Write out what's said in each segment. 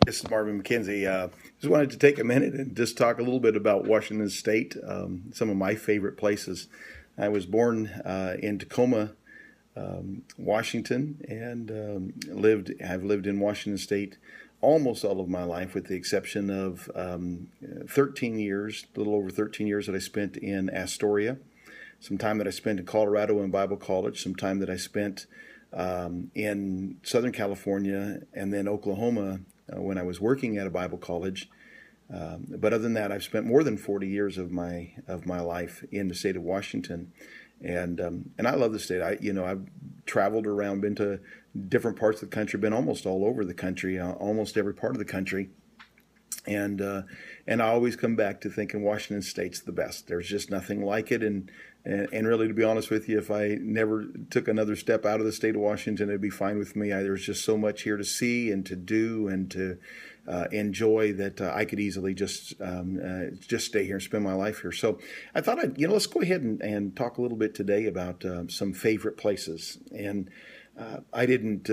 This is Marvin McKenzie. Just wanted to take a minute and just talk a little bit about Washington State, some of my favorite places. I was born in Tacoma, Washington, and I've lived in Washington State almost all of my life, with the exception of 13 years, a little over 13 years that I spent in Astoria, some time that I spent in Colorado in Bible College, some time that I spent in Southern California, and then Oklahoma when I was working at a Bible college. But other than that, I've spent more than 40 years of my life in the state of Washington, and I love the state. I've traveled around, been to different parts of the country, been almost all over the country, almost every part of the country, and I always come back to thinking Washington State's the best. There's just nothing like it, and really, to be honest with you, if I never took another step out of the state of Washington, it'd be fine with me. There's just so much here to see and to do and to enjoy that I could easily just stay here and spend my life here. So I thought let's go ahead and talk a little bit today about some favorite places. And I didn't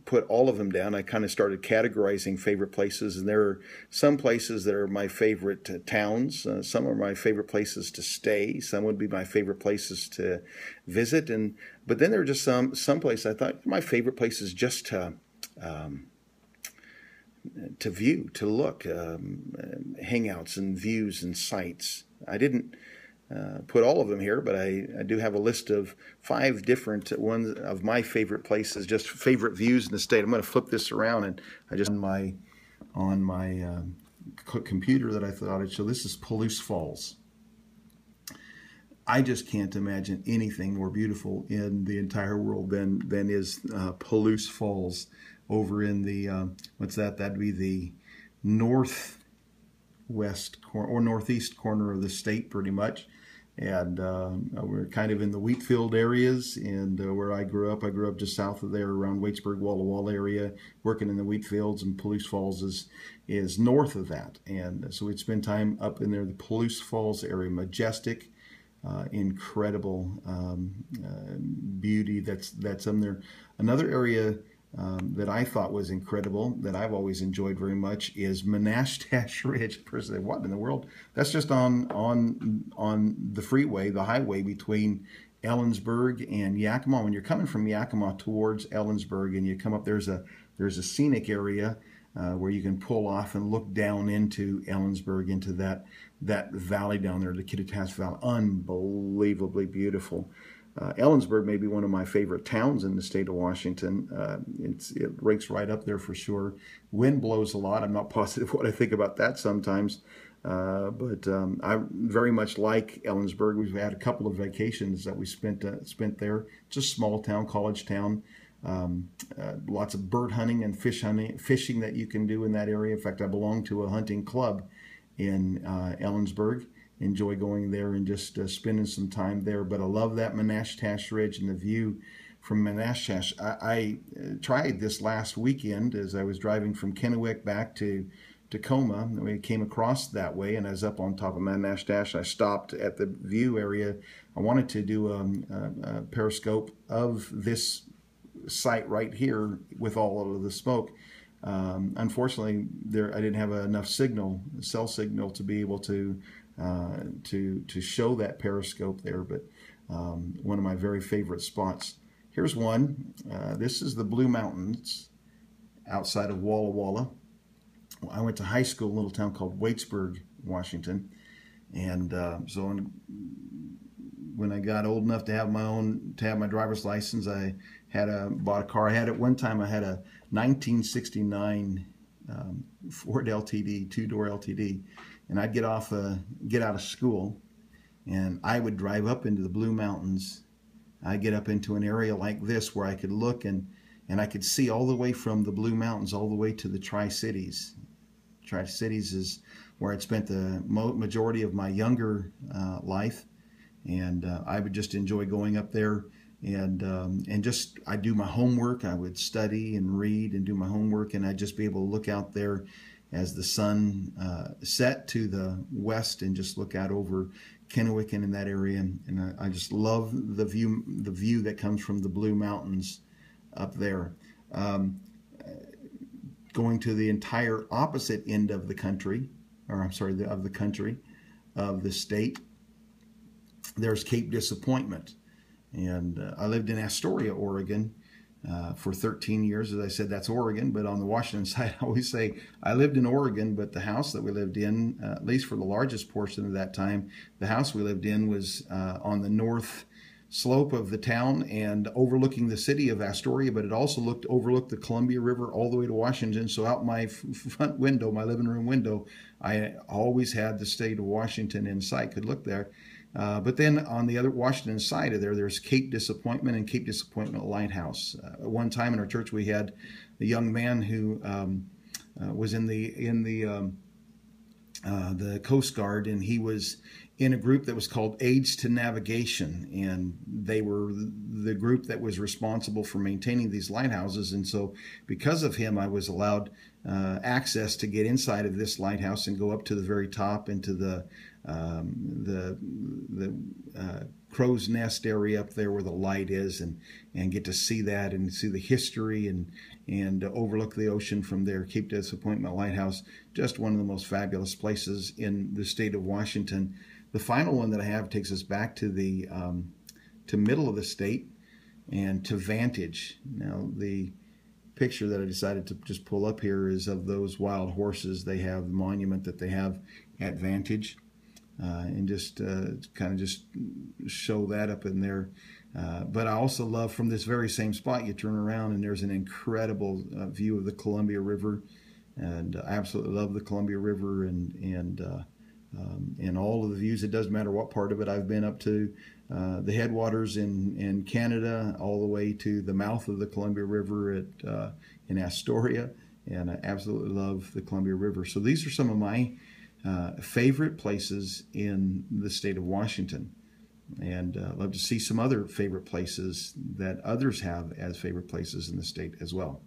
put all of them down. I kind of started categorizing favorite places, and there are some places that are my favorite towns. Some are my favorite places to stay. Some would be my favorite places to visit. But then there are just some places I thought my favorite places just to view, to look, hangouts and views and sights. I didn't put all of them here, but I do have a list of 5 different ones of my favorite places, just favorite views in the state. I'm going to flip this around, and I just on my computer that I thought I'd show. This is Palouse Falls. I just can't imagine anything more beautiful in the entire world than is Palouse Falls over in the what's that? That'd be the northwest or northeast corner of the state, pretty much. And we're kind of in the wheat field areas, and where I grew up just south of there, around Waitsburg, Walla Walla area, working in the wheat fields, and Palouse Falls is north of that. And so we'd spend time up in there, the Palouse Falls area, majestic, incredible beauty that's in there. Another area that I thought was incredible, that I've always enjoyed very much, is Menashtash Ridge. Personally, what in the world? That's just on the freeway, the highway between Ellensburg and Yakima. When you're coming from Yakima towards Ellensburg, and you come up, there's a scenic area where you can pull off and look down into Ellensburg, into that valley down there, the Kittitas Valley. Unbelievably beautiful. Ellensburg may be one of my favorite towns in the state of Washington. It ranks right up there for sure. Wind blows a lot. I'm not positive what I think about that sometimes, but I very much like Ellensburg. We've had a couple of vacations that we spent there. It's a small town, college town. Lots of bird hunting and fishing that you can do in that area. In fact, I belong to a hunting club in Ellensburg. Enjoy going there and just spending some time there. But I love that Menashtash Ridge and the view from Menashtash. I tried this last weekend as I was driving from Kennewick back to Tacoma. We came across that way, and I was up on top of Menashtash. I stopped at the view area. I wanted to do a periscope of this site right here with all of the smoke. Unfortunately, I didn't have enough cell signal to be able to show that periscope there, but one of my very favorite spots. Here's one. This is the Blue Mountains outside of Walla Walla. I went to high school in a little town called Waitsburg, Washington, and so when I got old enough to have my driver's license, I bought a car. At one time I had a 1969 Ford LTD, 2-door LTD. And I'd get out of school, and I would drive up into the Blue Mountains. I'd get up into an area like this where I could look, and I could see all the way from the Blue Mountains all the way to the Tri-Cities. Tri-Cities is where I'd spent the majority of my younger life, and I would just enjoy going up there, and I'd do my homework. I would study and read and do my homework, and I'd just be able to look out there as the sun set to the west and just look out over Kennewick and in that area. And I just love the view that comes from the Blue Mountains up there. going to the entire opposite end of the country, or I'm sorry, of the state, there's Cape Disappointment. And I lived in Astoria, Oregon, for 13 years. As I said, that's Oregon, but on the Washington side, I always say I lived in Oregon, but the house that we lived in, at least for the largest portion of that time, the house we lived in was on the north slope of the town and overlooking the city of Astoria, but it also overlooked the Columbia River all the way to Washington. So out my front window, my living room window, I always had the state of Washington in sight, could look there. But then on the other Washington side of there's Cape Disappointment and Cape Disappointment Lighthouse. At one time in our church, we had a young man who was in the Coast Guard, and he was in a group that was called Aids to Navigation, and they were the group that was responsible for maintaining these lighthouses. And so because of him, I was allowed access to get inside of this lighthouse and go up to the very top into the crow's nest area up there where the light is, and get to see that and see the history and overlook the ocean from there. Cape Disappointment Lighthouse, just one of the most fabulous places in the state of Washington. The final one that I have takes us back to the middle of the state and to Vantage. Now, the picture that I decided to just pull up here is of those wild horses. They have the monument that they have at Vantage, and just kind of just show that up in there. But I also love, from this very same spot, you turn around and there's an incredible view of the Columbia River, and I absolutely love the Columbia River and all of the views. It doesn't matter what part of it. I've been up to the headwaters in Canada, all the way to the mouth of the Columbia River in Astoria, and I absolutely love the Columbia River. So these are some of my favorite places in the state of Washington, and love to see some other favorite places that others have as favorite places in the state as well.